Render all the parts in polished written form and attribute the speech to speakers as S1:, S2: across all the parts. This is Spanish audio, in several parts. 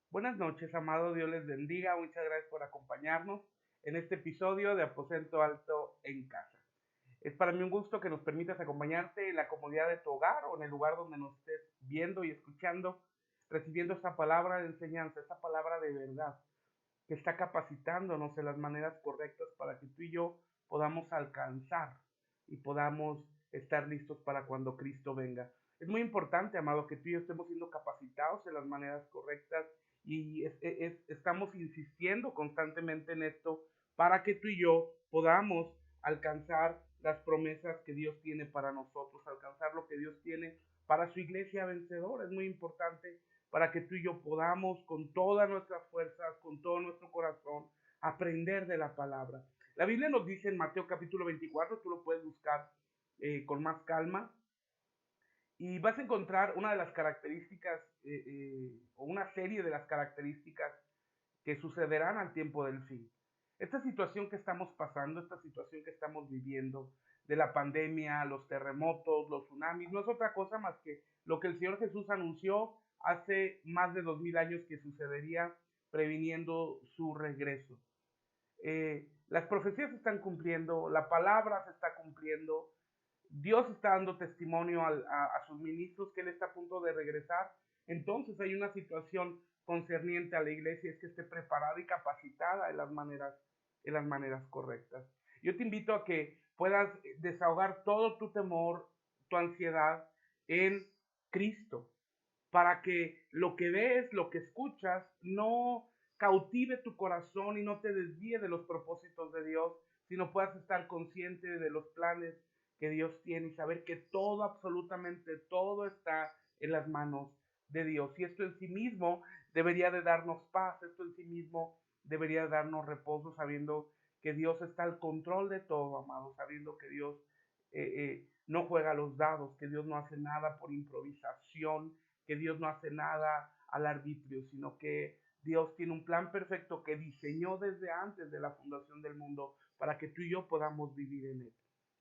S1: Buenas noches, amado. Dios les bendiga. Muchas gracias por acompañarnos en este episodio de Aposento Alto en Casa. Es para mí un gusto que nos permitas acompañarte en la comodidad de tu hogar o en el lugar donde nos estés viendo y escuchando, recibiendo esta palabra de enseñanza, esta palabra de verdad, que está capacitándonos en las maneras correctas para que tú y yo podamos alcanzar y podamos estar listos para cuando Cristo venga. Es muy importante, amado, que tú y yo estemos siendo capacitados en las maneras correctas y estamos insistiendo constantemente en esto para que tú y yo podamos alcanzar las promesas que Dios tiene para nosotros, alcanzar lo que Dios tiene para su iglesia vencedora. Es muy importante para que tú y yo podamos con todas nuestras fuerzas, con todo nuestro corazón, aprender de la palabra. La Biblia nos dice en Mateo capítulo 24, tú lo puedes buscar con más calma, y vas a encontrar una de las características, o una serie de las características que sucederán al tiempo del fin. Esta situación que estamos pasando, esta situación que estamos viviendo, de la pandemia, los terremotos, los tsunamis, no es otra cosa más que lo que el Señor Jesús anunció hace más de 2000 años que sucedería, previniendo su regreso. Las profecías se están cumpliendo, la palabra se está cumpliendo, Dios está dando testimonio a sus ministros que Él está a punto de regresar. Entonces hay una situación concerniente a la iglesia, es que esté preparada y capacitada en las maneras correctas. Yo te invito a que puedas desahogar todo tu temor, tu ansiedad en Cristo, para que lo que ves, lo que escuchas, no cautive tu corazón y no te desvíe de los propósitos de Dios, sino puedas estar consciente de los planes que Dios tiene y saber que todo, absolutamente todo está en las manos de Dios. Y esto en sí mismo debería de darnos paz, esto en sí mismo debería de darnos reposo, sabiendo que Dios está al control de todo, amado, sabiendo que Dios no juega los dados, que Dios no hace nada por improvisación, que Dios no hace nada al arbitrio, sino que Dios tiene un plan perfecto que diseñó desde antes de la fundación del mundo para que tú y yo podamos vivir en él.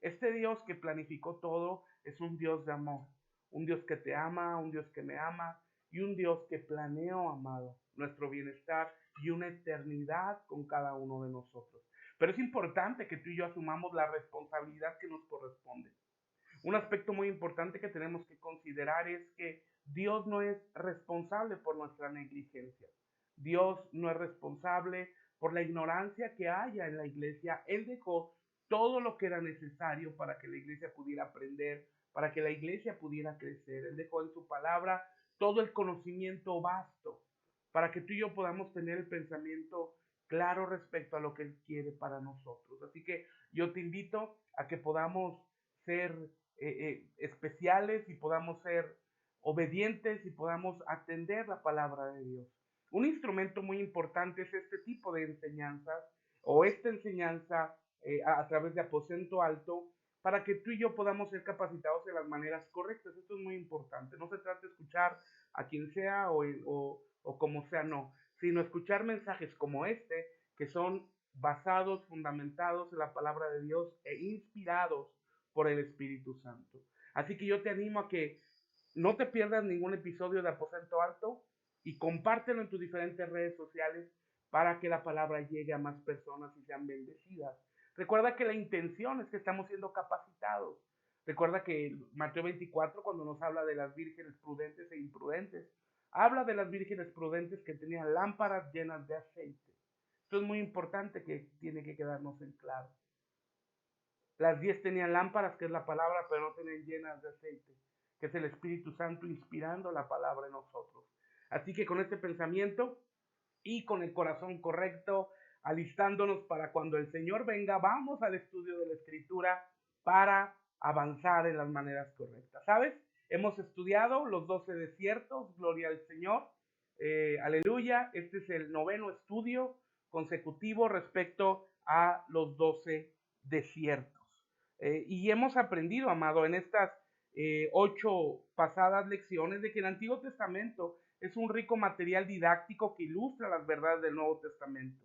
S1: Este Dios que planificó todo es un Dios de amor, un Dios que te ama, un Dios que me ama y un Dios que planeó, amado, nuestro bienestar y una eternidad con cada uno de nosotros. Pero es importante que tú y yo asumamos la responsabilidad que nos corresponde. Un aspecto muy importante que tenemos que considerar es que Dios no es responsable por nuestra negligencia. Dios no es responsable por la ignorancia que haya en la iglesia. Él dejó todo lo que era necesario para que la iglesia pudiera aprender, para que la iglesia pudiera crecer. Él dejó en su palabra todo el conocimiento vasto para que tú y yo podamos tener el pensamiento claro respecto a lo que Él quiere para nosotros. Así que yo te invito a que podamos ser especiales y podamos ser obedientes y podamos atender la palabra de Dios. Un instrumento muy importante es este tipo de enseñanzas o esta enseñanza a través de aposento alto para que tú y yo podamos ser capacitados de las maneras correctas. Esto es muy importante. No se trata de escuchar a quien sea o como sea, no, sino escuchar mensajes como este que son basados, fundamentados en la palabra de Dios e inspirados por el Espíritu Santo. Así que yo te animo a que no te pierdas ningún episodio de Aposento Alto y compártelo en tus diferentes redes sociales para que la palabra llegue a más personas y sean bendecidas. Recuerda que la intención es que estamos siendo capacitados. Recuerda que Mateo 24, cuando nos habla de las vírgenes prudentes e imprudentes, habla de las vírgenes prudentes que tenían lámparas llenas de aceite. Esto es muy importante que tiene que quedarnos en claro. Las 10 tenían lámparas, que es la palabra, pero no tenían llenas de aceite, que es el Espíritu Santo inspirando la palabra en nosotros. Así que con este pensamiento y con el corazón correcto, alistándonos para cuando el Señor venga, vamos al estudio de la Escritura para avanzar en las maneras correctas. ¿Sabes? Hemos estudiado los 12 desiertos, gloria al Señor, aleluya. Este es el noveno estudio consecutivo respecto a los 12 desiertos. Y hemos aprendido, amado, en estas 8 pasadas lecciones de que el Antiguo Testamento es un rico material didáctico que ilustra las verdades del Nuevo Testamento.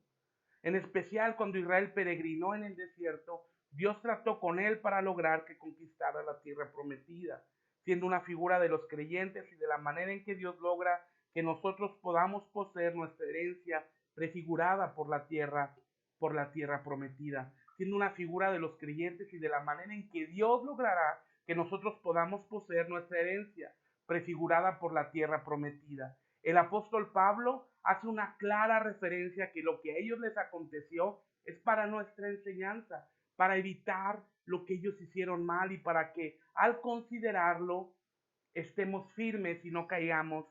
S1: En especial cuando Israel peregrinó en el desierto, Dios trató con él para lograr que conquistara la tierra prometida, siendo una figura de los creyentes y de la manera en que Dios logra que nosotros podamos poseer nuestra herencia prefigurada por la tierra prometida, siendo una figura de los creyentes y de la manera en que Dios logrará que nosotros podamos poseer nuestra herencia prefigurada por la tierra prometida. El apóstol Pablo hace una clara referencia a que lo que a ellos les aconteció es para nuestra enseñanza, para evitar lo que ellos hicieron mal y para que al considerarlo estemos firmes y no caigamos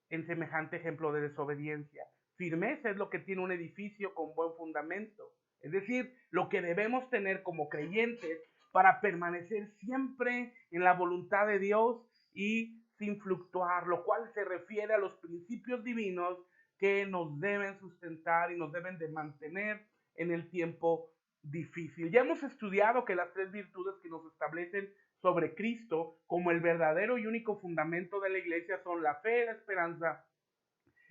S1: en semejante ejemplo de desobediencia. Firmeza es lo que tiene un edificio con buen fundamento, es decir, lo que debemos tener como creyentes para permanecer siempre en la voluntad de Dios y sin fluctuar, lo cual se refiere a los principios divinos que nos deben sustentar y nos deben de mantener en el tiempo difícil. Ya hemos estudiado que las tres virtudes que nos establecen sobre Cristo como el verdadero y único fundamento de la iglesia son la fe, la esperanza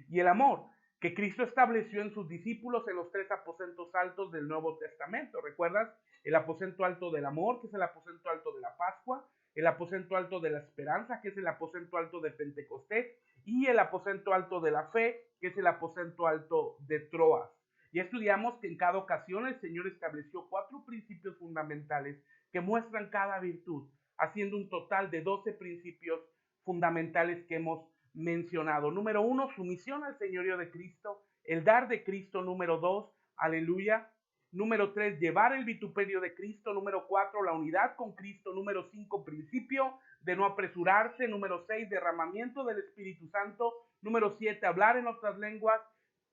S1: y el amor, que Cristo estableció en sus discípulos en los tres aposentos altos del Nuevo Testamento. ¿Recuerdas? El aposento alto del amor, que es el aposento alto de la Pascua, el aposento alto de la esperanza, que es el aposento alto de Pentecostés, y el aposento alto de la fe, que es el aposento alto de Troas. Ya estudiamos que en cada ocasión el Señor estableció 4 principios fundamentales que muestran cada virtud, haciendo un total de 12 principios fundamentales que hemos mencionado. Número 1, sumisión al señorío de Cristo. El dar de Cristo. Número 2, aleluya. Número 3, llevar el vituperio de Cristo. Número 4, la unidad con Cristo. Número 5, principio de no apresurarse. Número 6, derramamiento del Espíritu Santo. Número 7, hablar en otras lenguas.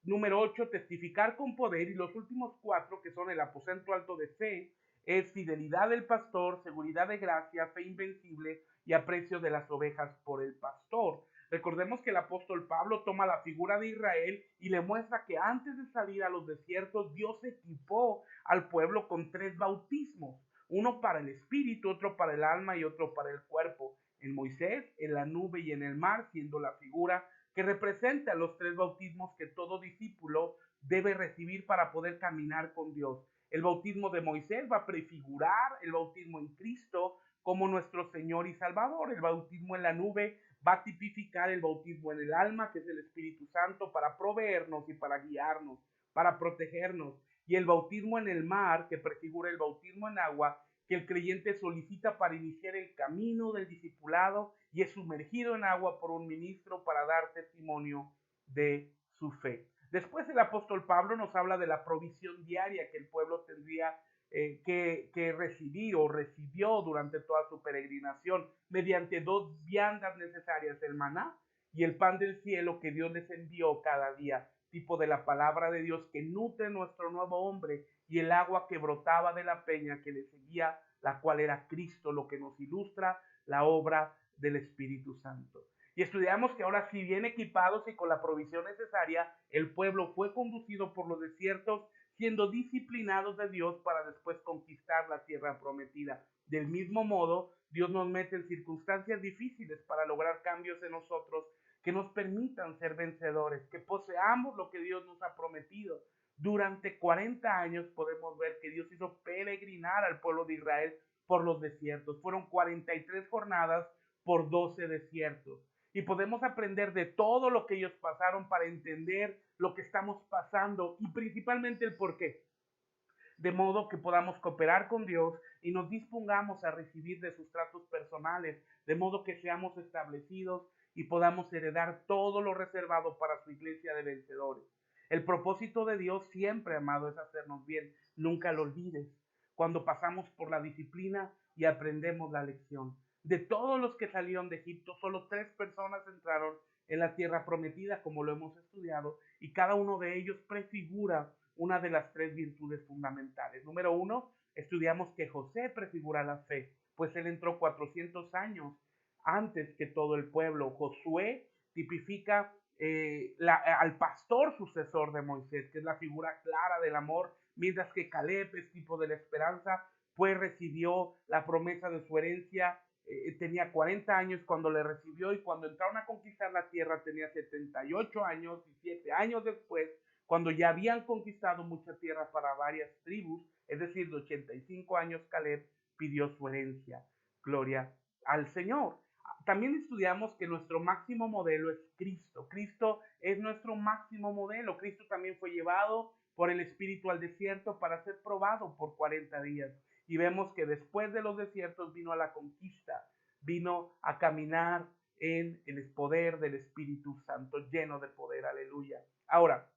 S1: Número 8, testificar con poder. Y los últimos 4, que son el aposento alto de fe, es fidelidad del pastor, seguridad de gracia, fe invencible y aprecio de las ovejas por el pastor. Recordemos que el apóstol Pablo toma la figura de Israel y le muestra que antes de salir a los desiertos, Dios equipó al pueblo con 3 bautismos, uno para el espíritu, otro para el alma y otro para el cuerpo. En Moisés, en la nube y en el mar, siendo la figura que representa los 3 bautismos que todo discípulo debe recibir para poder caminar con Dios. El bautismo de Moisés va a prefigurar el bautismo en Cristo como nuestro Señor y Salvador. El bautismo en la nube va a tipificar el bautismo en el alma, que es el Espíritu Santo, para proveernos y para guiarnos, para protegernos. Y el bautismo en el mar, que prefigura el bautismo en agua, que el creyente solicita para iniciar el camino del discipulado y es sumergido en agua por un ministro para dar testimonio de su fe. Después el apóstol Pablo nos habla de la provisión diaria que el pueblo tendría que recibir o recibió durante toda su peregrinación mediante 2 viandas necesarias, el maná y el pan del cielo que Dios les envió cada día, tipo de la palabra de Dios que nutre nuestro nuevo hombre, y el agua que brotaba de la peña que le seguía, la cual era Cristo, lo que nos ilustra la obra del Espíritu Santo. Y estudiamos que ahora, si bien equipados y con la provisión necesaria, el pueblo fue conducido por los desiertos, siendo disciplinados de Dios para después conquistar la tierra prometida. Del mismo modo, Dios nos mete en circunstancias difíciles para lograr cambios en nosotros que nos permitan ser vencedores, que poseamos lo que Dios nos ha prometido. Durante 40 años podemos ver que Dios hizo peregrinar al pueblo de Israel por los desiertos. Fueron 43 jornadas por 12 desiertos. Y podemos aprender de todo lo que ellos pasaron para entender lo que estamos pasando y principalmente el por qué. De modo que podamos cooperar con Dios y nos dispongamos a recibir de sus tratos personales, de modo que seamos establecidos y podamos heredar todo lo reservado para su iglesia de vencedores. El propósito de Dios siempre, amado, es hacernos bien. Nunca lo olvides. Cuando pasamos por la disciplina y aprendemos la lección. De todos los que salieron de Egipto, solo 3 personas entraron en la tierra prometida, como lo hemos estudiado, y cada uno de ellos prefigura una de las 3 virtudes fundamentales. Número 1, estudiamos que José prefigura la fe, pues él entró 400 años antes que todo el pueblo. Josué tipifica al pastor sucesor de Moisés, que es la figura clara del amor, mientras que Caleb es tipo de la esperanza, pues recibió la promesa de su herencia. Tenía 40 años cuando le recibió, y cuando entraron a conquistar la tierra tenía 78 años, y 7 años después, cuando ya habían conquistado mucha tierra para varias tribus, es decir, de 85 años, Caleb pidió su herencia. Gloria al Señor. También estudiamos que nuestro máximo modelo es Cristo. Cristo es nuestro máximo modelo. Cristo también fue llevado por el Espíritu al desierto para ser probado por 40 días. Y vemos que después de los desiertos vino a la conquista, vino a caminar en el poder del Espíritu Santo, lleno de poder. Aleluya. Ahora,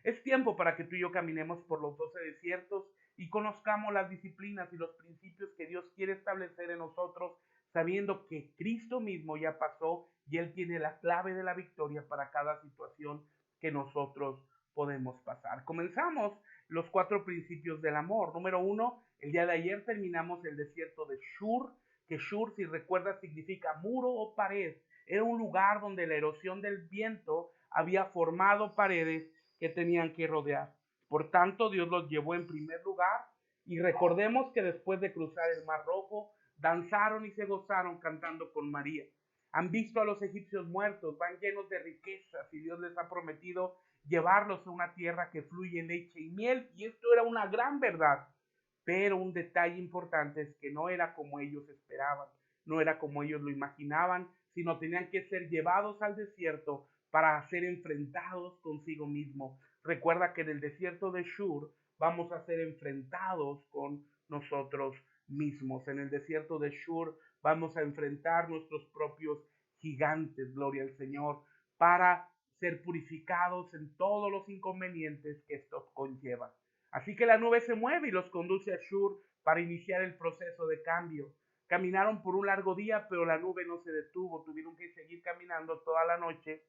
S1: es tiempo para que tú y yo caminemos por los 12 desiertos y conozcamos las disciplinas y los principios que Dios quiere establecer en nosotros, sabiendo que Cristo mismo ya pasó y Él tiene la clave de la victoria para cada situación que nosotros podemos pasar. Comenzamos los 4 principios del amor. Número 1, el día de ayer terminamos el desierto de Shur, que Shur, si recuerdas, significa muro o pared. Era un lugar donde la erosión del viento había formado paredes que tenían que rodear. Por tanto, Dios los llevó en primer lugar y recordemos que después de cruzar el Mar Rojo, danzaron y se gozaron cantando con María. Han visto a los egipcios muertos, van llenos de riquezas y Dios les ha prometido llevarlos a una tierra que fluye leche y miel, y esto era una gran verdad. Pero un detalle importante es que no era como ellos esperaban, no era como ellos lo imaginaban, sino tenían que ser llevados al desierto para ser enfrentados consigo mismo. Recuerda que en el desierto de Shur vamos a ser enfrentados con nosotros mismos. En el desierto de Shur vamos a enfrentar nuestros propios gigantes, gloria al Señor, para ser purificados en todos los inconvenientes que esto conlleva. Así que la nube se mueve y los conduce a Shur para iniciar el proceso de cambio. Caminaron por un largo día, pero la nube no se detuvo. Tuvieron que seguir caminando toda la noche,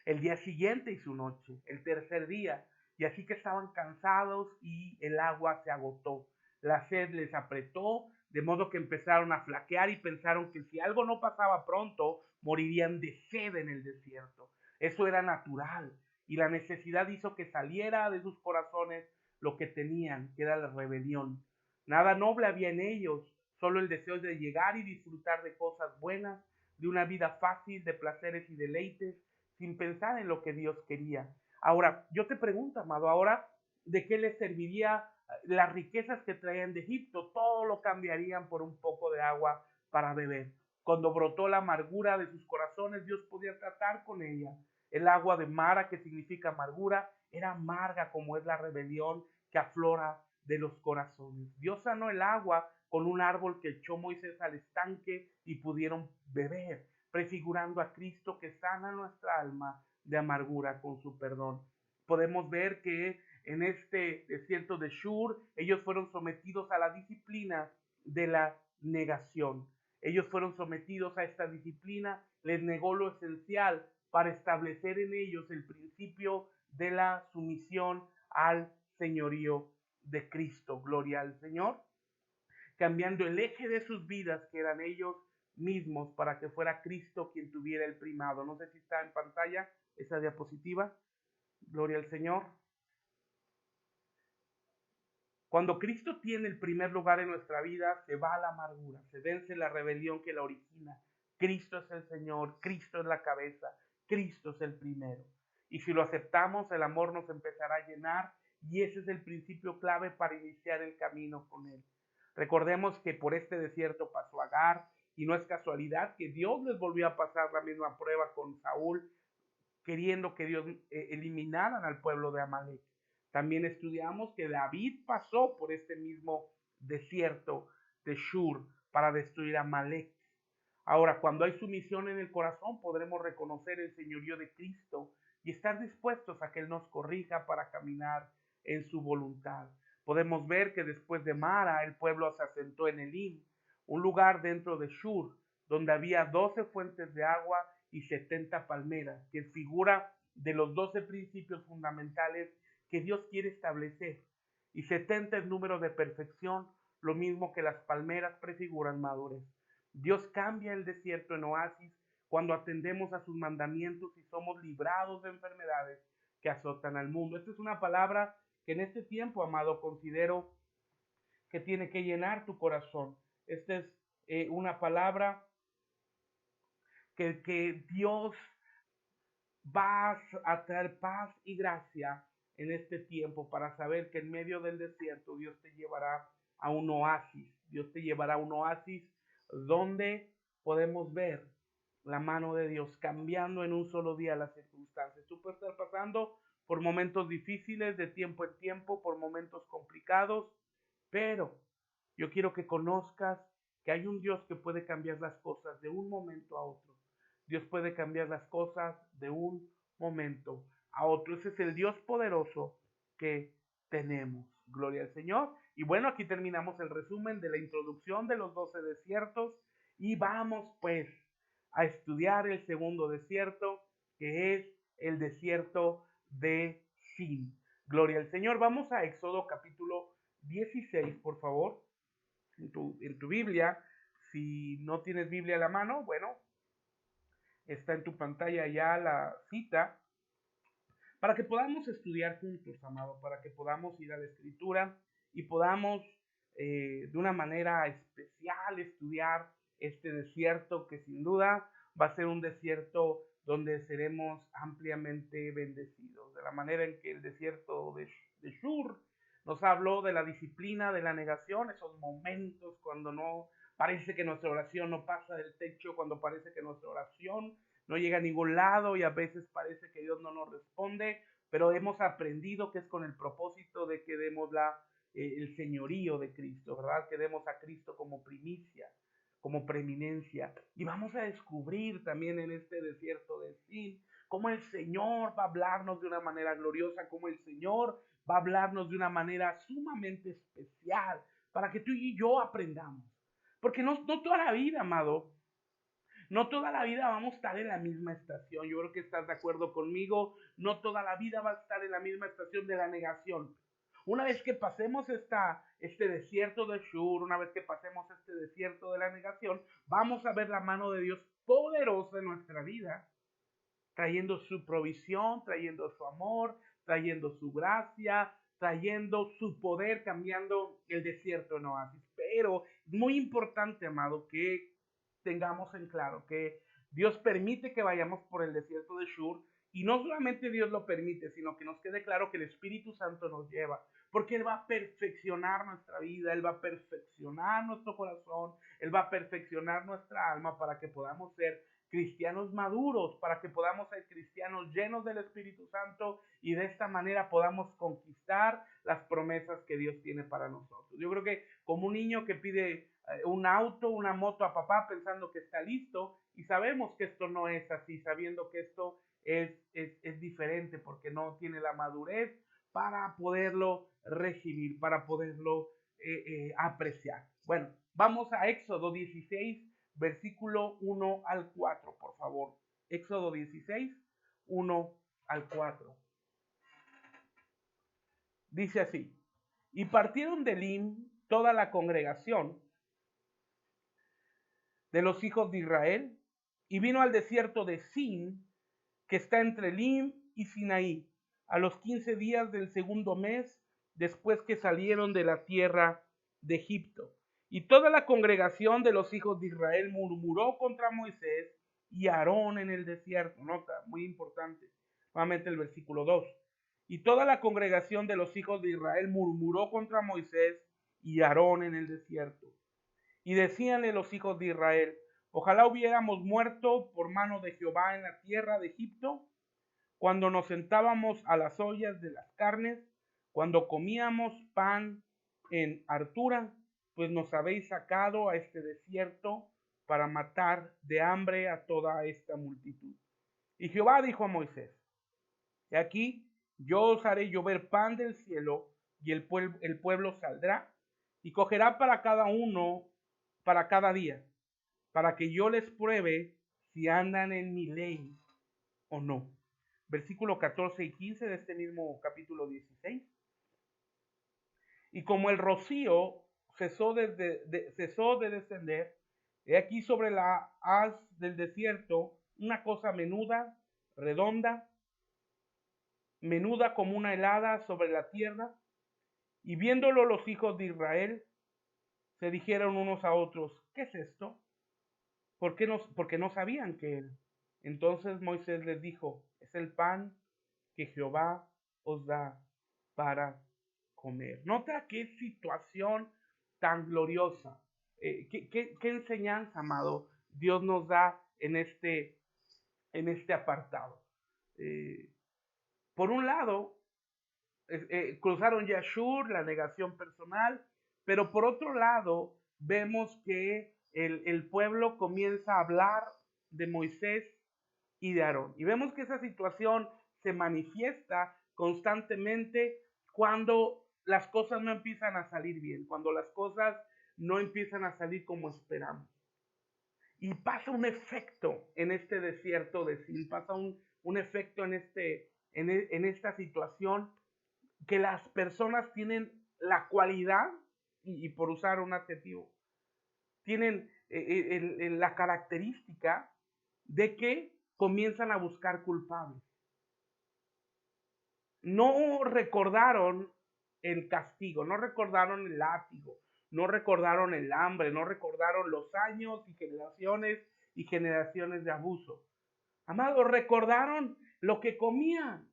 S1: el día siguiente y su noche, el tercer día. Y así que estaban cansados y el agua se agotó. La sed les apretó, de modo que empezaron a flaquear y pensaron que si algo no pasaba pronto, morirían de sed en el desierto. Eso era natural y la necesidad hizo que saliera de sus corazones lo que tenían, que era la rebelión. Nada noble había en ellos, solo el deseo de llegar y disfrutar de cosas buenas, de una vida fácil, de placeres y deleites, sin pensar en lo que Dios quería. Ahora, yo te pregunto, amado, ahora, ¿de qué les serviría las riquezas que traían de Egipto? Todo lo cambiarían por un poco de agua para beber. Cuando brotó la amargura de sus corazones, Dios podía tratar con ella. El agua de Mara, que significa amargura, era amarga como es la rebelión que aflora de los corazones. Dios sanó el agua con un árbol que echó Moisés al estanque y pudieron beber, prefigurando a Cristo que sana nuestra alma de amargura con su perdón. Podemos ver que en este desierto de Shur, ellos fueron sometidos a la disciplina de la negación. Ellos fueron sometidos a esta disciplina, les negó lo esencial para establecer en ellos el principio de la sumisión al señorío de Cristo. Gloria al Señor. Cambiando el eje de sus vidas, que eran ellos mismos, para que fuera Cristo quien tuviera el primado. No sé si está en pantalla esa diapositiva. Gloria al Señor. Cuando Cristo tiene el primer lugar en nuestra vida, se va a la amargura, se vence la rebelión que la origina. Cristo es el Señor, Cristo es la cabeza, Cristo es el primero. Y si lo aceptamos, el amor nos empezará a llenar y ese es el principio clave para iniciar el camino con Él. Recordemos que por este desierto pasó Agar y no es casualidad que Dios les volvió a pasar la misma prueba con Saúl, queriendo que Dios eliminaran al pueblo de Amalek. También estudiamos que David pasó por este mismo desierto de Shur para destruir a Amalek. Ahora, cuando hay sumisión en el corazón, podremos reconocer el señorío de Cristo y estar dispuestos a que Él nos corrija para caminar en su voluntad. Podemos ver que después de Mara, el pueblo se asentó en Elim, un lugar dentro de Shur, donde había 12 fuentes de agua y 70 palmeras, que es figura de los 12 principios fundamentales que Dios quiere establecer. Y 70 es número de perfección, lo mismo que las palmeras prefiguran madurez. Dios cambia el desierto en oasis cuando atendemos a sus mandamientos y somos librados de enfermedades que azotan al mundo. Esta es una palabra que en este tiempo, amado, considero que tiene que llenar tu corazón. Esta es una palabra que Dios va a traer paz y gracia en este tiempo para saber que en medio del desierto Dios te llevará a un oasis. Dios te llevará a un oasis donde podemos ver la mano de Dios cambiando en un solo día las circunstancias. Tú puedes estar pasando por momentos difíciles de tiempo en tiempo, por momentos complicados, pero yo quiero que conozcas que hay un Dios que puede cambiar las cosas de un momento a otro. Dios puede cambiar las cosas de un momento a otro. Ese es el Dios poderoso que tenemos. Gloria al Señor. Y bueno, aquí terminamos el resumen de la introducción de los 12 desiertos y vamos pues a estudiar el segundo desierto, que es el desierto de Sin. Gloria al Señor. Vamos a Éxodo capítulo 16, por favor, en tu Biblia. Si no tienes Biblia a la mano, bueno, está en tu pantalla ya la cita, para que podamos estudiar juntos, amado, para que podamos ir a la Escritura y podamos de una manera especial estudiar este desierto que sin duda va a ser un desierto donde seremos ampliamente bendecidos. De la manera en que el desierto de Shur nos habló de la disciplina, de la negación, esos momentos cuando no parece que nuestra oración no pasa del techo, cuando parece que nuestra oración no llega a ningún lado y a veces parece que Dios no nos responde, pero hemos aprendido que es con el propósito de que demos el señorío de Cristo, ¿verdad? Que demos a Cristo como primicia, como preeminencia. Y vamos a descubrir también en este desierto de Sin cómo el Señor va a hablarnos de una manera gloriosa, cómo el Señor va a hablarnos de una manera sumamente especial para que tú y yo aprendamos. Porque no toda la vida, amado, no toda la vida vamos a estar en la misma estación. Yo creo que estás de acuerdo conmigo. No toda la vida va a estar en la misma estación de la negación. Una vez que pasemos este desierto de Shur, una vez que pasemos este desierto de la negación, vamos a ver la mano de Dios poderosa en nuestra vida, trayendo su provisión, trayendo su amor, trayendo su gracia, trayendo su poder, cambiando el desierto en oasis. Pero es muy importante, amado, que tengamos en claro que Dios permite que vayamos por el desierto de Shur, y no solamente Dios lo permite, sino que nos quede claro que el Espíritu Santo nos lleva, porque Él va a perfeccionar nuestra vida, Él va a perfeccionar nuestro corazón, Él va a perfeccionar nuestra alma para que podamos ser cristianos maduros, para que podamos ser cristianos llenos del Espíritu Santo y de esta manera podamos conquistar las promesas que Dios tiene para nosotros. Yo creo que como un niño que pide un auto, una moto a papá pensando que está listo, y sabemos que esto no es así, sabiendo que esto es diferente porque no tiene la madurez para poderlo recibir, para poderlo apreciar. Bueno, vamos a Éxodo 16, versículo 1 al 4, por favor. Éxodo 16, 1 al 4. Dice así: y partieron de Elim toda la congregación de los hijos de Israel, y vino al desierto de Sin, que está entre Elim y Sinaí, a los 15 días del segundo mes, después que salieron de la tierra de Egipto. Y toda la congregación de los hijos de Israel murmuró contra Moisés y Aarón en el desierto. Nota, muy importante, nuevamente el versículo 2. Y toda la congregación de los hijos de Israel murmuró contra Moisés y Aarón en el desierto. Y decíanle los hijos de Israel: ojalá hubiéramos muerto por mano de Jehová en la tierra de Egipto, cuando nos sentábamos a las ollas de las carnes, cuando comíamos pan en hartura, pues nos habéis sacado a este desierto para matar de hambre a toda esta multitud. Y Jehová dijo a Moisés: he aquí, yo os haré llover pan del cielo, y el pueblo saldrá y cogerá para cada uno, para cada día, para que yo les pruebe si andan en mi ley o no. Versículo 14 y 15 de este mismo capítulo 16. Y como el rocío cesó de descender, he aquí sobre la haz del desierto una cosa menuda, redonda, menuda como una helada sobre la tierra. Y viéndolo los hijos de Israel, se dijeron unos a otros: ¿qué es esto? Porque no sabían qué era. Entonces Moisés les dijo: es el pan que Jehová os da para comer. Nota qué situación tan gloriosa, qué enseñanza, amado, Dios nos da en este apartado. Por un lado, cruzaron Yashur, la negación personal, pero por otro lado, vemos que el pueblo comienza a hablar de Moisés y de Aarón. Y vemos que esa situación se manifiesta constantemente cuando las cosas no empiezan a salir bien, cuando las cosas no empiezan a salir como esperamos. Y pasa un efecto en este desierto de Sin, pasa un efecto en esta situación, que las personas tienen la cualidad, y por usar un adjetivo, tienen la característica de que comienzan a buscar culpables. No recordaron el castigo, no recordaron el látigo, no recordaron el hambre, no recordaron los años y generaciones de abuso. Amados, recordaron lo que comían.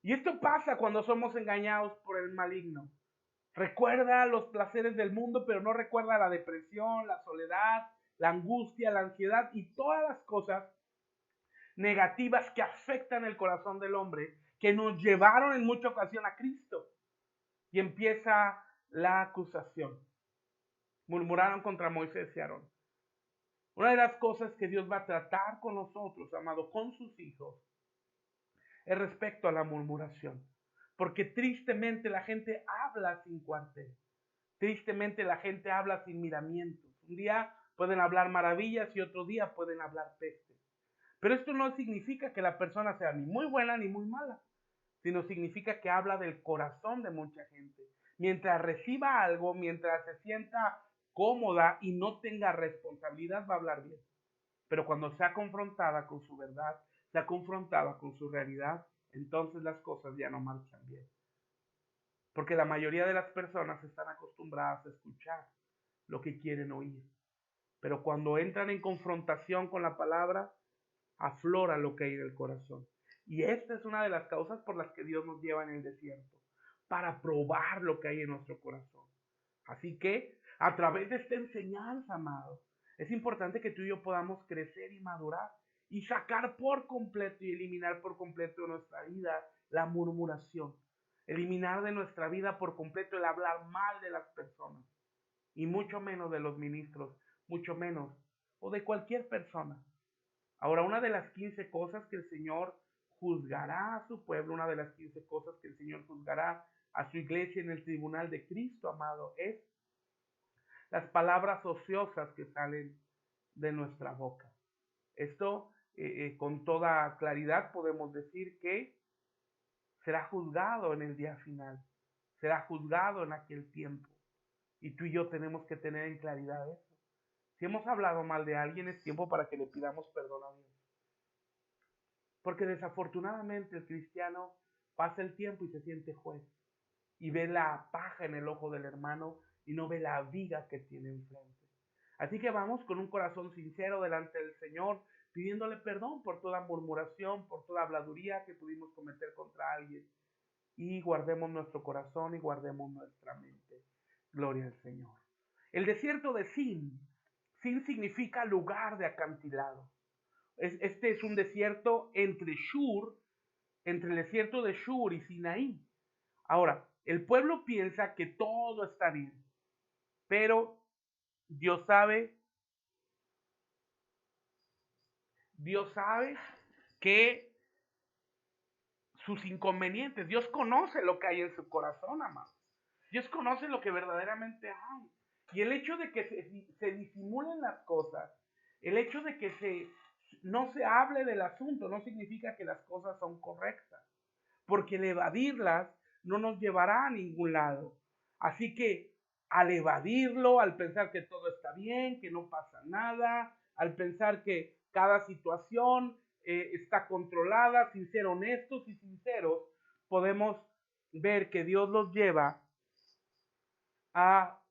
S1: Y esto pasa cuando somos engañados por el maligno. Recuerda los placeres del mundo, pero no recuerda la depresión, la soledad, la angustia, la ansiedad y todas las cosas negativas que afectan el corazón del hombre, que nos llevaron en mucha ocasión a Cristo. Y empieza la acusación. Murmuraron contra Moisés y Aarón. Una de las cosas que Dios va a tratar con nosotros, amado, con sus hijos, es respecto a la murmuración. Porque tristemente la gente habla sin cuartel. Tristemente la gente habla sin miramientos. Un día pueden hablar maravillas y otro día pueden hablar peste. Pero esto no significa que la persona sea ni muy buena ni muy mala, sino significa que habla del corazón de mucha gente. Mientras reciba algo, mientras se sienta cómoda y no tenga responsabilidad, va a hablar bien. Pero cuando sea confrontada con su verdad, sea confrontada con su realidad, entonces las cosas ya no marchan bien. Porque la mayoría de las personas están acostumbradas a escuchar lo que quieren oír. Pero cuando entran en confrontación con la palabra, aflora lo que hay en el corazón. Y esta es una de las causas por las que Dios nos lleva en el desierto, para probar lo que hay en nuestro corazón. Así que, a través de esta enseñanza, amado, es importante que tú y yo podamos crecer y madurar y sacar por completo y eliminar por completo de nuestra vida la murmuración. Eliminar de nuestra vida por completo el hablar mal de las personas, y mucho menos de los ministros, mucho menos, o de cualquier persona. Ahora, una de las 15 cosas que el Señor juzgará a su pueblo, una de las 15 cosas que el Señor juzgará a su iglesia en el tribunal de Cristo, amado, es las palabras ociosas que salen de nuestra boca. Esto, con toda claridad podemos decir que será juzgado en el día final, será juzgado en aquel tiempo. Y tú y yo tenemos que tener en claridad eso. Si hemos hablado mal de alguien, es tiempo para que le pidamos perdón a Dios. Porque desafortunadamente el cristiano pasa el tiempo y se siente juez. Y ve la paja en el ojo del hermano y no ve la viga que tiene enfrente. Así que vamos con un corazón sincero delante del Señor, pidiéndole perdón por toda murmuración, por toda habladuría que pudimos cometer contra alguien. Y guardemos nuestro corazón y guardemos nuestra mente. Gloria al Señor. El desierto de Sin. Sin significa lugar de acantilado. Este es un desierto entre el desierto de Shur y Sinaí. Ahora, el pueblo piensa que todo está bien, pero Dios sabe que sus inconvenientes, Dios conoce lo que hay en su corazón, amado. Dios conoce lo que verdaderamente hay. Y el hecho de que se disimulen las cosas, el hecho de que no se hable del asunto, no significa que las cosas son correctas, porque el evadirlas no nos llevará a ningún lado. Así que al evadirlo, al pensar que todo está bien, que no pasa nada, al pensar que cada situación está controlada, sin ser honestos y sinceros, podemos ver que Dios los lleva a,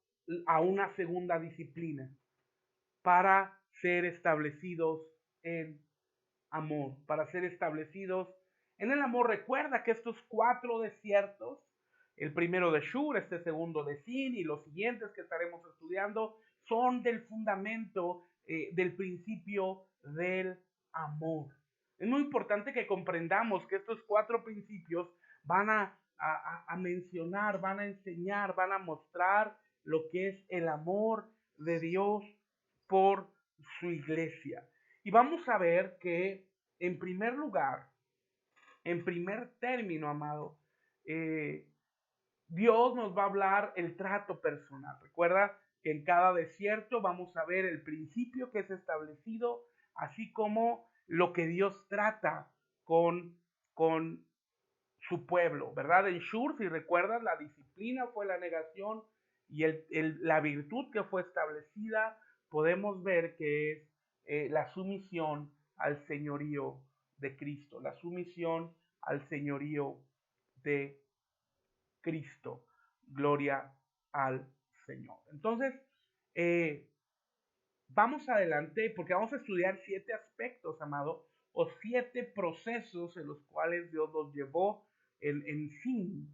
S1: a una segunda disciplina para ser establecidos en amor, para ser establecidos en el amor. Recuerda que estos 4 desiertos, el primero de Shur, este segundo de Sin y los siguientes que estaremos estudiando, son del fundamento del principio del amor. Es muy importante que comprendamos que estos 4 principios van a mencionar, van a enseñar, van a mostrar lo que es el amor de Dios por su iglesia. Y vamos a ver que en primer lugar, en primer término, amado, Dios nos va a hablar el trato personal. Recuerda que en cada desierto vamos a ver el principio que es establecido, así como lo que Dios trata con su pueblo, ¿verdad? En Shur, si recuerdas, la disciplina fue la negación y la virtud que fue establecida, podemos ver que es la sumisión al señorío de Cristo, la sumisión al señorío de Cristo. Gloria al Señor. Entonces, vamos adelante porque vamos a estudiar 7 aspectos, amado, o 7 procesos en los cuales Dios los llevó en fin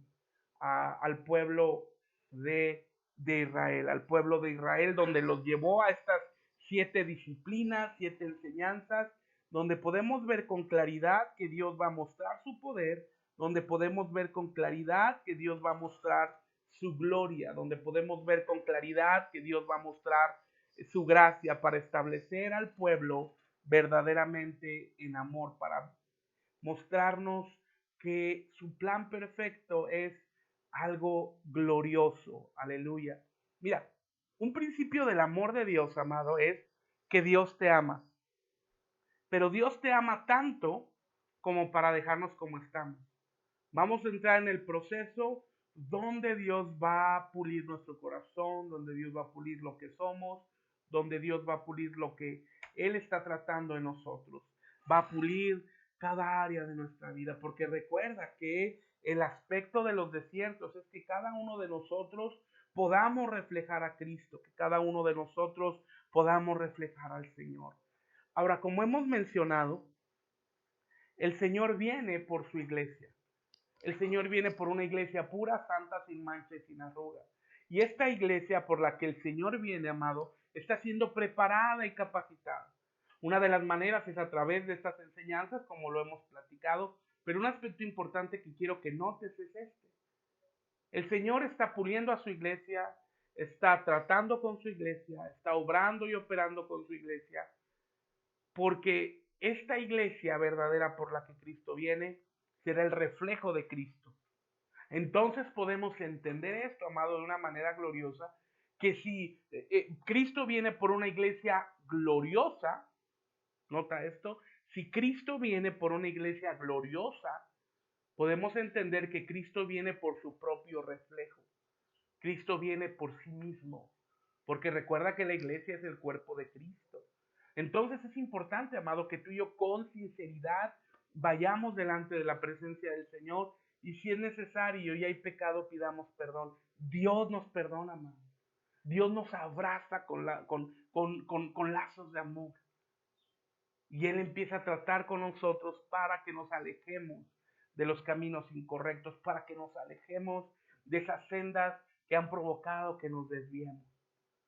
S1: al pueblo de Israel, al pueblo de Israel, donde los llevó a estas 7 disciplinas, 7 enseñanzas, donde podemos ver con claridad que Dios va a mostrar su poder, donde podemos ver con claridad que Dios va a mostrar su gloria, donde podemos ver con claridad que Dios va a mostrar su gracia para establecer al pueblo verdaderamente en amor, para mostrarnos que su plan perfecto es algo glorioso. Aleluya. Mira, un principio del amor de Dios, amado, es que Dios te ama. Pero Dios te ama tanto como para dejarnos como estamos. Vamos a entrar en el proceso donde Dios va a pulir nuestro corazón, donde Dios va a pulir lo que somos, donde Dios va a pulir lo que Él está tratando en nosotros. Va a pulir cada área de nuestra vida, porque recuerda que el aspecto de los desiertos es que cada uno de nosotros podamos reflejar a Cristo, que cada uno de nosotros podamos reflejar al Señor. Ahora, como hemos mencionado, el Señor viene por su iglesia. El Señor viene por una iglesia pura, santa, sin mancha y sin arruga. Y esta iglesia por la que el Señor viene, amado, está siendo preparada y capacitada. Una de las maneras es a través de estas enseñanzas, como lo hemos platicado, pero un aspecto importante que quiero que notes es este. El Señor está puliendo a su iglesia, está tratando con su iglesia, está obrando y operando con su iglesia, porque esta iglesia verdadera por la que Cristo viene será el reflejo de Cristo. Entonces podemos entender esto, amado, de una manera gloriosa, que si Cristo viene por una iglesia gloriosa, nota esto, si Cristo viene por una iglesia gloriosa, podemos entender que Cristo viene por su propio reflejo. Cristo viene por sí mismo, porque recuerda que la iglesia es el cuerpo de Cristo. Entonces es importante, amado, que tú y yo con sinceridad vayamos delante de la presencia del Señor y si es necesario y hay pecado, pidamos perdón. Dios nos perdona, amado. Dios nos abraza con lazos de amor. Y Él empieza a tratar con nosotros para que nos alejemos de los caminos incorrectos, para que nos alejemos de esas sendas que han provocado que nos desviemos.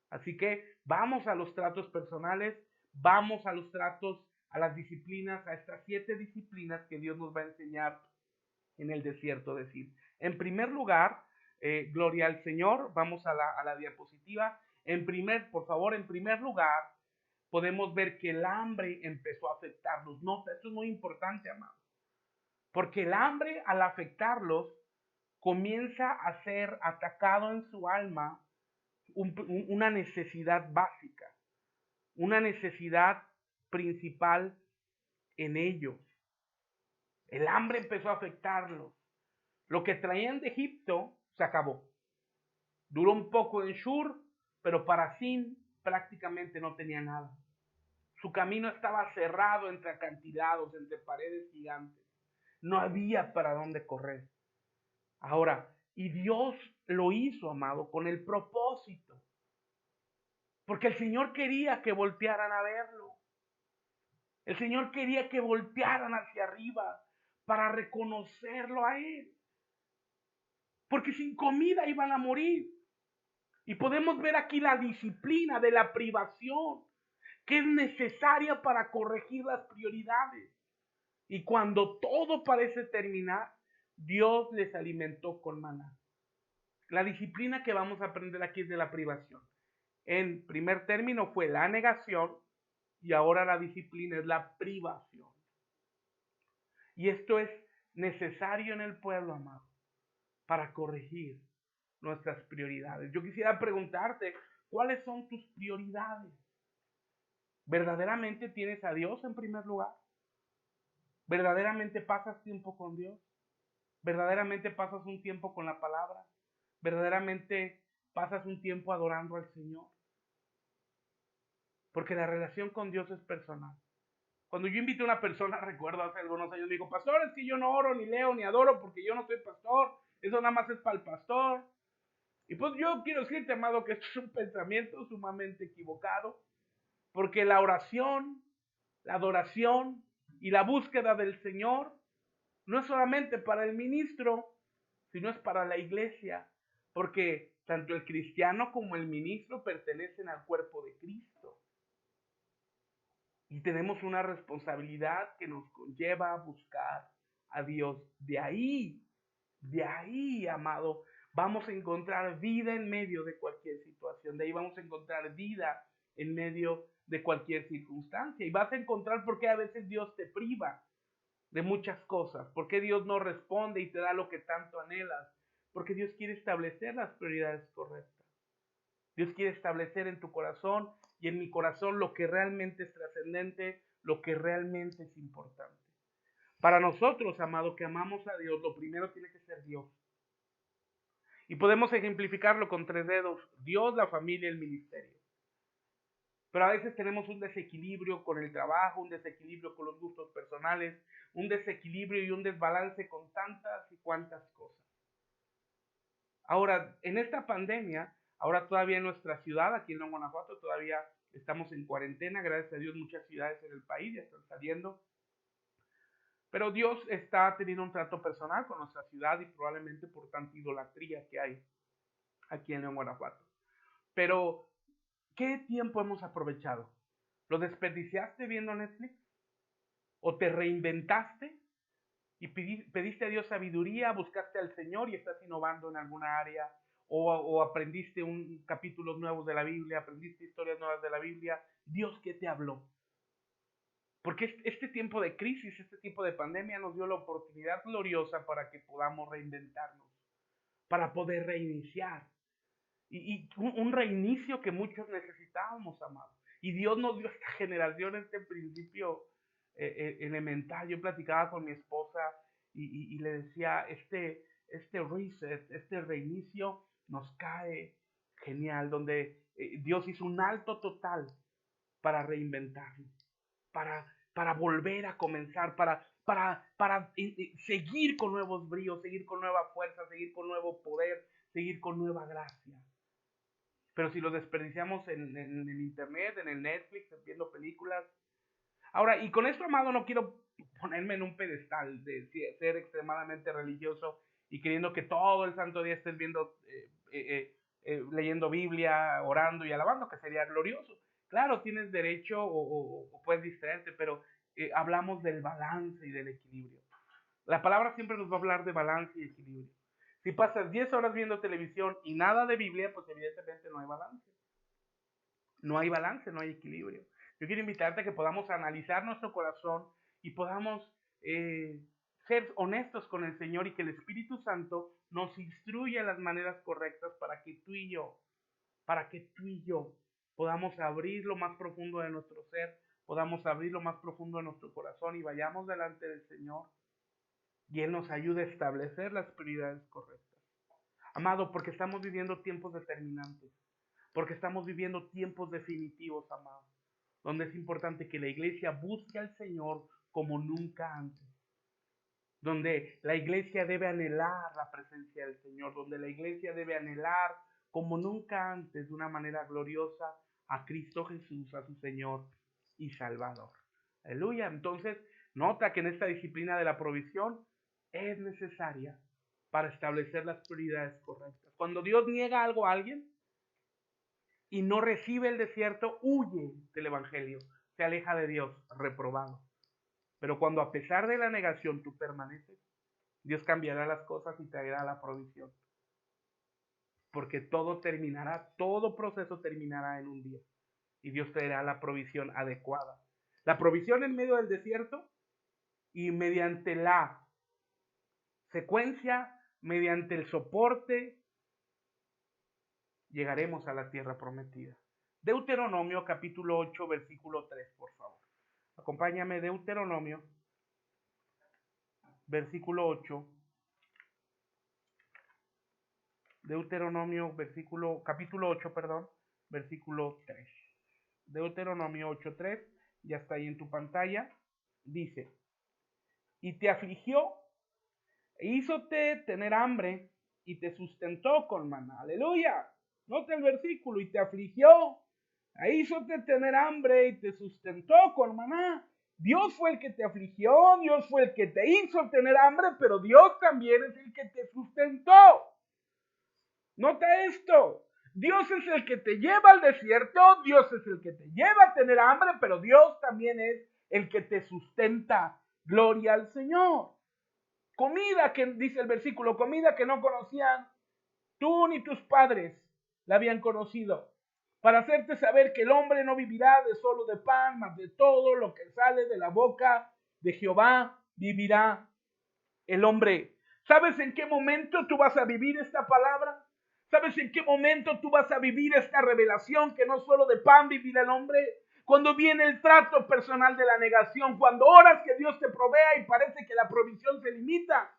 S1: Así que vamos a los tratos personales, vamos a los tratos, a las disciplinas, a estas 7 disciplinas que Dios nos va a enseñar en el desierto. Decir, en primer lugar, gloria al Señor, vamos a la diapositiva. Por favor, en primer lugar, podemos ver que el hambre empezó a afectarlos. Nota, esto es muy importante, amado, porque el hambre al afectarlos comienza a ser atacado en su alma una necesidad básica, una necesidad principal en ellos. El hambre empezó a afectarlos. Lo que traían de Egipto se acabó. Duró un poco en Shur, pero para Sin prácticamente no tenía nada. Su camino estaba cerrado entre acantilados, entre paredes gigantes. No había para dónde correr. Ahora, y Dios lo hizo, amado, con el propósito. Porque el Señor quería que voltearan a verlo. El Señor quería que voltearan hacia arriba para reconocerlo a Él. Porque sin comida iban a morir. Y podemos ver aquí la disciplina de la privación que es necesaria para corregir las prioridades. Y cuando todo parece terminar, Dios les alimentó con maná. La disciplina que vamos a aprender aquí es de la privación. En primer término fue la negación y ahora la disciplina es la privación. Y esto es necesario en el pueblo, amado, para corregir nuestras prioridades. Yo quisiera preguntarte, ¿cuáles son tus prioridades? ¿Verdaderamente tienes a Dios en primer lugar? ¿Verdaderamente pasas tiempo con Dios? ¿Verdaderamente pasas un tiempo con la palabra? ¿Verdaderamente pasas un tiempo adorando al Señor? Porque la relación con Dios es personal. Cuando yo invito a una persona, recuerdo hace algunos años, me dijo, pastor, es que yo no oro, ni leo, ni adoro, porque yo no soy pastor. Eso nada más es para el pastor. Y pues yo quiero decirte, amado, que esto es un pensamiento sumamente equivocado. Porque la oración, la adoración y la búsqueda del Señor no es solamente para el ministro, sino es para la iglesia. Porque tanto el cristiano como el ministro pertenecen al cuerpo de Cristo. Y tenemos una responsabilidad que nos conlleva a buscar a Dios. De ahí, amado, vamos a encontrar vida en medio de cualquier situación. De ahí vamos a encontrar vida en medio de cualquier circunstancia. Y vas a encontrar por qué a veces Dios te priva de muchas cosas. Por qué Dios no responde y te da lo que tanto anhelas. Porque Dios quiere establecer las prioridades correctas. Dios quiere establecer en tu corazón y en mi corazón lo que realmente es trascendente, lo que realmente es importante. Para nosotros, amado, que amamos a Dios, lo primero tiene que ser Dios. Y podemos ejemplificarlo con 3 dedos: Dios, la familia, el ministerio. Pero a veces tenemos un desequilibrio con el trabajo, un desequilibrio con los gustos personales, un desequilibrio y un desbalance con tantas y cuantas cosas. Ahora, en esta pandemia, ahora todavía en nuestra ciudad, aquí en Guanajuato, todavía estamos en cuarentena. Gracias a Dios, muchas ciudades en el país ya están saliendo. Pero Dios está teniendo un trato personal con nuestra ciudad y probablemente por tanta idolatría que hay aquí en Guanajuato. Pero, ¿qué tiempo hemos aprovechado? ¿Lo desperdiciaste viendo Netflix? ¿O te reinventaste y pediste a Dios sabiduría, buscaste al Señor y estás innovando en alguna área? O aprendiste capítulos nuevos de la Biblia, aprendiste historias nuevas de la Biblia? Dios, ¿qué te habló? Porque este tiempo de crisis, este tipo de pandemia nos dio la oportunidad gloriosa para que podamos reinventarnos, para poder reiniciar. Y un reinicio que muchos necesitábamos, amados. Y Dios nos dio a esta generación este principio elemental. Yo platicaba con mi esposa y le decía, este reset, este reinicio nos cae genial, donde Dios hizo un alto total para reinventarnos, para volver a comenzar, para seguir con nuevos bríos, seguir con nueva fuerza, seguir con nuevo poder, seguir con nueva gracia. Pero si lo desperdiciamos en el internet, en el Netflix, viendo películas. Ahora, y con esto, amado, no quiero ponerme en un pedestal de ser extremadamente religioso y queriendo que todo el santo día estés viendo, leyendo Biblia, orando y alabando, que sería glorioso. Claro, tienes derecho o puedes distraerte, pero hablamos del balance y del equilibrio. La palabra siempre nos va a hablar de balance y equilibrio. Si pasas 10 horas viendo televisión y nada de Biblia, pues evidentemente no hay balance. No hay balance, no hay equilibrio. Yo quiero invitarte a que podamos analizar nuestro corazón y podamos ser honestos con el Señor y que el Espíritu Santo nos instruya las maneras correctas para que tú y yo podamos abrir lo más profundo de nuestro ser, podamos abrir lo más profundo de nuestro corazón y vayamos delante del Señor y Él nos ayude a establecer las prioridades correctas. Amado, porque estamos viviendo tiempos determinantes, porque estamos viviendo tiempos definitivos, amado, donde es importante que la iglesia busque al Señor como nunca antes, donde la iglesia debe anhelar la presencia del Señor, donde la iglesia debe anhelar como nunca antes, de una manera gloriosa, a Cristo Jesús, a su Señor y Salvador. Aleluya. Entonces, nota que en esta disciplina de la provisión es necesaria para establecer las prioridades correctas. Cuando Dios niega algo a alguien, y no recibe el desierto, huye del evangelio, se aleja de Dios, reprobado. Pero cuando a pesar de la negación tú permaneces, Dios cambiará las cosas y traerá la provisión. Porque todo terminará, todo proceso terminará en un día. Y Dios traerá la provisión adecuada. La provisión en medio del desierto y mediante la secuencia, mediante el soporte, llegaremos a la tierra prometida. Deuteronomio capítulo 8, versículo 3, por favor. Acompáñame, Deuteronomio, versículo 8. Deuteronomio, capítulo 8, perdón, versículo 3. Deuteronomio 8:3, ya está ahí en tu pantalla. Dice, y te afligió, e hízote tener hambre, y te sustentó con maná. Aleluya. Nota el versículo, y te afligió, e hízote tener hambre, y te sustentó con maná. Dios fue el que te afligió, Dios fue el que te hizo tener hambre, pero Dios también es el que te sustentó. Nota esto. Dios es el que te lleva al desierto, Dios es el que te lleva a tener hambre, pero Dios también es el que te sustenta. Gloria al Señor. Comida que, dice el versículo, comida que no conocían tú ni tus padres la habían conocido, para hacerte saber que el hombre no vivirá de solo de pan, mas de todo lo que sale de la boca de Jehová vivirá el hombre. ¿Sabes en qué momento tú vas a vivir esta palabra? ¿Sabes en qué momento tú vas a vivir esta revelación que no solo de pan vivirá el hombre? Cuando viene el trato personal de la negación, cuando oras que Dios te provea y parece que la provisión se limita.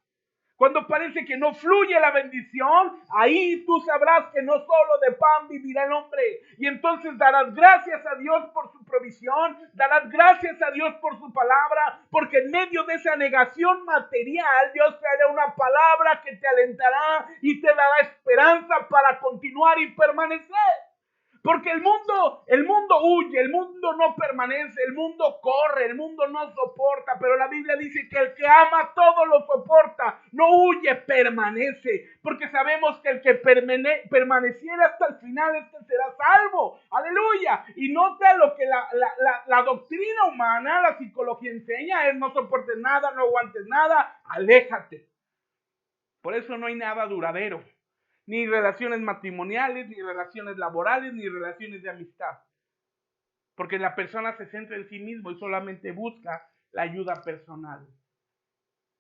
S1: Cuando parece que no fluye la bendición, ahí tú sabrás que no solo de pan vivirá el hombre. Y entonces darás gracias a Dios por su provisión, darás gracias a Dios por su palabra, porque en medio de esa negación material, Dios te hará una palabra que te alentará y te dará esperanza para continuar y permanecer. Porque el mundo huye, el mundo no permanece, el mundo corre, el mundo no soporta, pero la Biblia dice que el que ama todo lo soporta, no huye, permanece, porque sabemos que el que permaneciera hasta el final, este será salvo, aleluya. Y nota lo que la doctrina humana, la psicología enseña, es no soportes nada, no aguantes nada, aléjate. Por eso no hay nada duradero. Ni relaciones matrimoniales, ni relaciones laborales, ni relaciones de amistad. Porque la persona se centra en sí mismo y solamente busca la ayuda personal.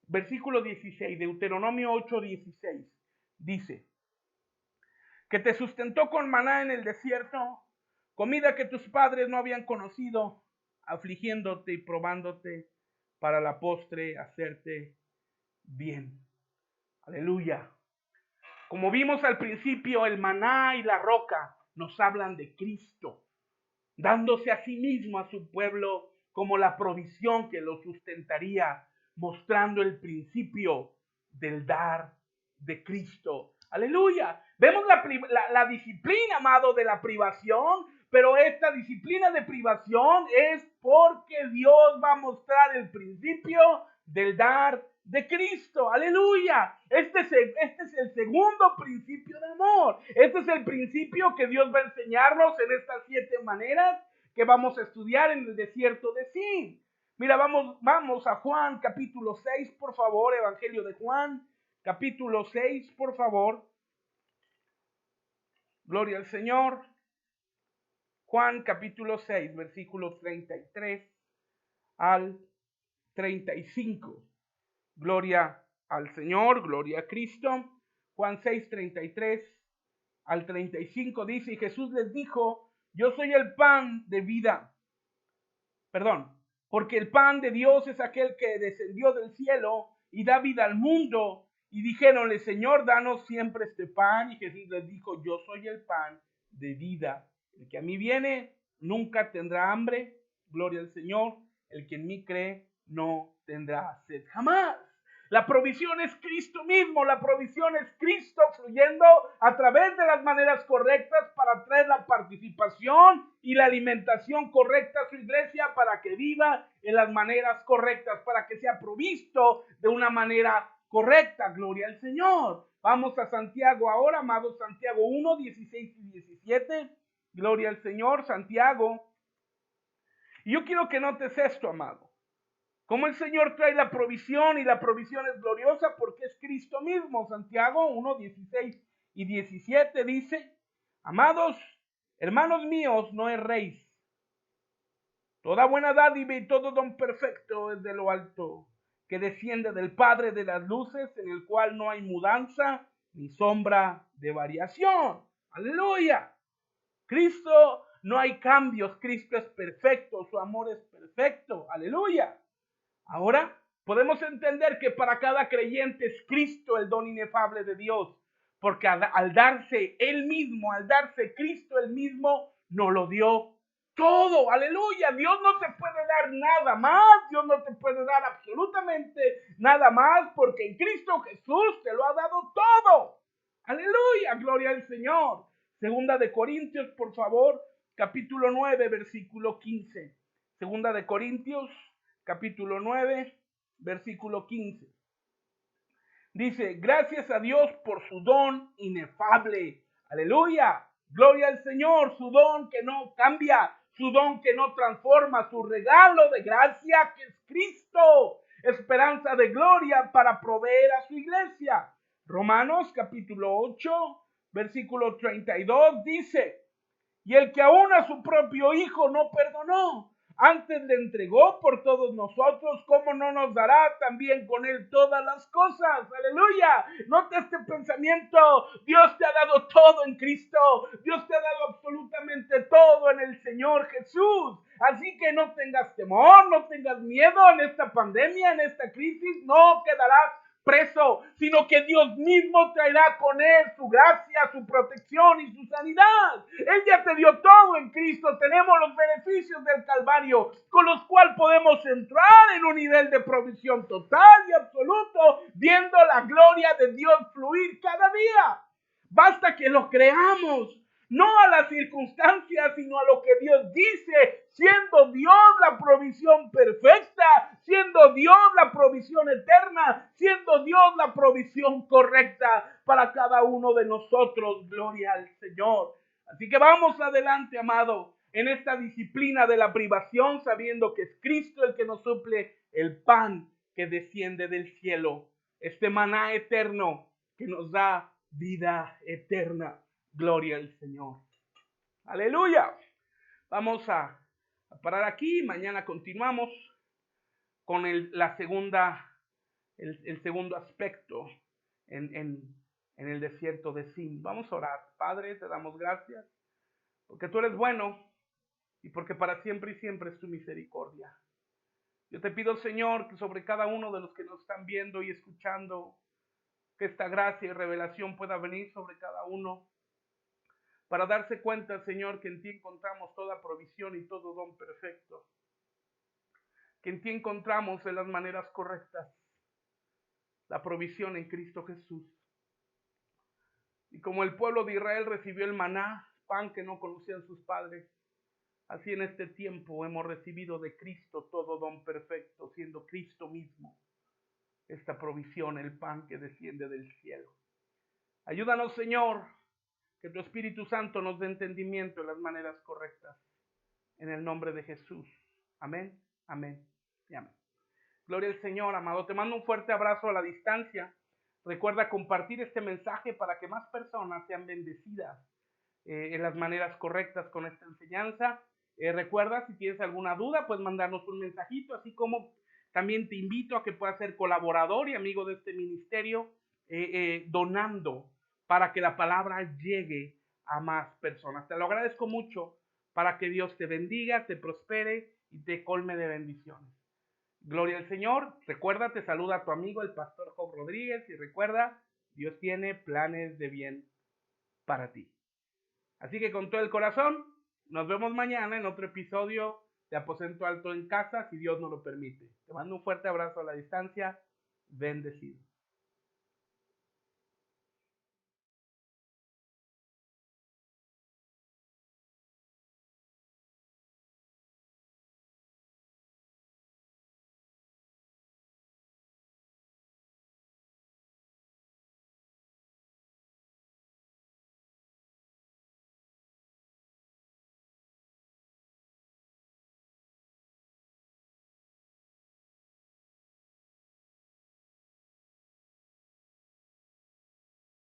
S1: Versículo 16, Deuteronomio 8:16, dice, que te sustentó con maná en el desierto, comida que tus padres no habían conocido, afligiéndote y probándote para la postre hacerte bien. Aleluya. Como vimos al principio, el maná y la roca nos hablan de Cristo, dándose a sí mismo a su pueblo como la provisión que lo sustentaría, mostrando el principio del dar de Cristo. Aleluya. Vemos la disciplina, amado, de la privación, pero esta disciplina de privación es porque Dios va a mostrar el principio del dar de Cristo, aleluya. Este es el segundo principio de amor. Este es el principio que Dios va a enseñarnos en estas 7 maneras que vamos a estudiar en el desierto de Sin. Mira, vamos a Juan capítulo 6, por favor, Evangelio de Juan, capítulo 6, por favor. Gloria al Señor. Juan capítulo 6, versículos 33 al 35. Gloria al Señor, gloria a Cristo. Juan 6, 33 al 35 dice, y Jesús les dijo, yo soy el pan de vida. Porque el pan de Dios es aquel que descendió del cielo y da vida al mundo. Y dijéronle, Señor, danos siempre este pan. Y Jesús les dijo, yo soy el pan de vida. El que a mí viene nunca tendrá hambre. Gloria al Señor. El que en mí cree no tendrá sed jamás. La provisión es Cristo mismo, la provisión es Cristo fluyendo a través de las maneras correctas para traer la participación y la alimentación correcta a su iglesia para que viva en las maneras correctas, para que sea provisto de una manera correcta. Gloria al Señor. Vamos a Santiago ahora, amados, Santiago 1, 16 y 17. Gloria al Señor, Santiago. Y yo quiero que notes esto, amado. Como el Señor trae la provisión y la provisión es gloriosa porque es Cristo mismo. Santiago 1:16 y 17 dice: amados, hermanos míos, no erréis. Toda buena dádiva y todo don perfecto es de lo alto, que desciende del Padre de las luces, en el cual no hay mudanza ni sombra de variación. Aleluya. Cristo, no hay cambios. Cristo es perfecto. Su amor es perfecto. Aleluya. Ahora podemos entender que para cada creyente es Cristo el don inefable de Dios, porque al darse Él mismo, al darse Cristo Él mismo, nos lo dio todo. Aleluya. Dios no te puede dar nada más. Dios no te puede dar absolutamente nada más, porque en Cristo Jesús te lo ha dado todo. Aleluya. Gloria al Señor. Segunda de Corintios, por favor, capítulo 9, versículo 15. Segunda de Corintios, capítulo 9, versículo 15. Dice: gracias a Dios por su don inefable. Aleluya. Gloria al Señor, su don que no cambia, su don que no transforma, su regalo de gracia que es Cristo, esperanza de gloria para proveer a su iglesia. Romanos capítulo 8, versículo 32 dice: y el que aún a su propio Hijo no perdonó, antes le entregó por todos nosotros, ¿cómo no nos dará también con él todas las cosas? Aleluya. Nota este pensamiento: Dios te ha dado todo en Cristo. Dios te ha dado absolutamente todo en el Señor Jesús. Así que no tengas temor, no tengas miedo en esta pandemia, en esta crisis. No quedarás preso, sino que Dios mismo traerá con él su gracia, su protección y su sanidad. Él ya te dio todo en Cristo. Tenemos los beneficios del Calvario, con los cuales podemos entrar en un nivel de provisión total y absoluto, viendo la gloria de Dios fluir cada día. Basta que lo creamos, no a las circunstancias, sino a lo que Dios dice, siendo Dios la provisión perfecta, siendo Dios la provisión eterna, siendo Dios la provisión correcta para cada uno de nosotros. Gloria al Señor. Así que vamos adelante, amado, en esta disciplina de la privación, sabiendo que es Cristo el que nos suple el pan que desciende del cielo, este maná eterno que nos da vida eterna. Gloria al Señor. Aleluya. Vamos a parar aquí. Mañana continuamos con el segundo aspecto en el desierto de Sin. Vamos a orar. Padre, te damos gracias porque tú eres bueno y porque para siempre y siempre es tu misericordia. Yo te pido, Señor, que sobre cada uno de los que nos están viendo y escuchando, que esta gracia y revelación pueda venir sobre cada uno, para darse cuenta, Señor, que en ti encontramos toda provisión y todo don perfecto, que en ti encontramos en las maneras correctas la provisión en Cristo Jesús. Y como el pueblo de Israel recibió el maná, pan que no conocían sus padres, así en este tiempo hemos recibido de Cristo todo don perfecto, siendo Cristo mismo esta provisión, el pan que desciende del cielo. Ayúdanos, Señor, que tu Espíritu Santo nos dé entendimiento en las maneras correctas. En el nombre de Jesús. Amén, amén y amén. Gloria al Señor, amado. Te mando un fuerte abrazo a la distancia. Recuerda compartir este mensaje para que más personas sean bendecidas en las maneras correctas con esta enseñanza. Recuerda, si tienes alguna duda, pues mandarnos un mensajito, así como también te invito a que puedas ser colaborador y amigo de este ministerio, donando para que la palabra llegue a más personas. Te lo agradezco mucho, para que Dios te bendiga, te prospere y te colme de bendiciones. Gloria al Señor. Recuerda, te saluda tu amigo el pastor Job Rodríguez, y recuerda, Dios tiene planes de bien para ti. Así que con todo el corazón, nos vemos mañana en otro episodio de Aposento Alto en Casa, si Dios nos lo permite. Te mando un fuerte abrazo a la distancia. Bendecido.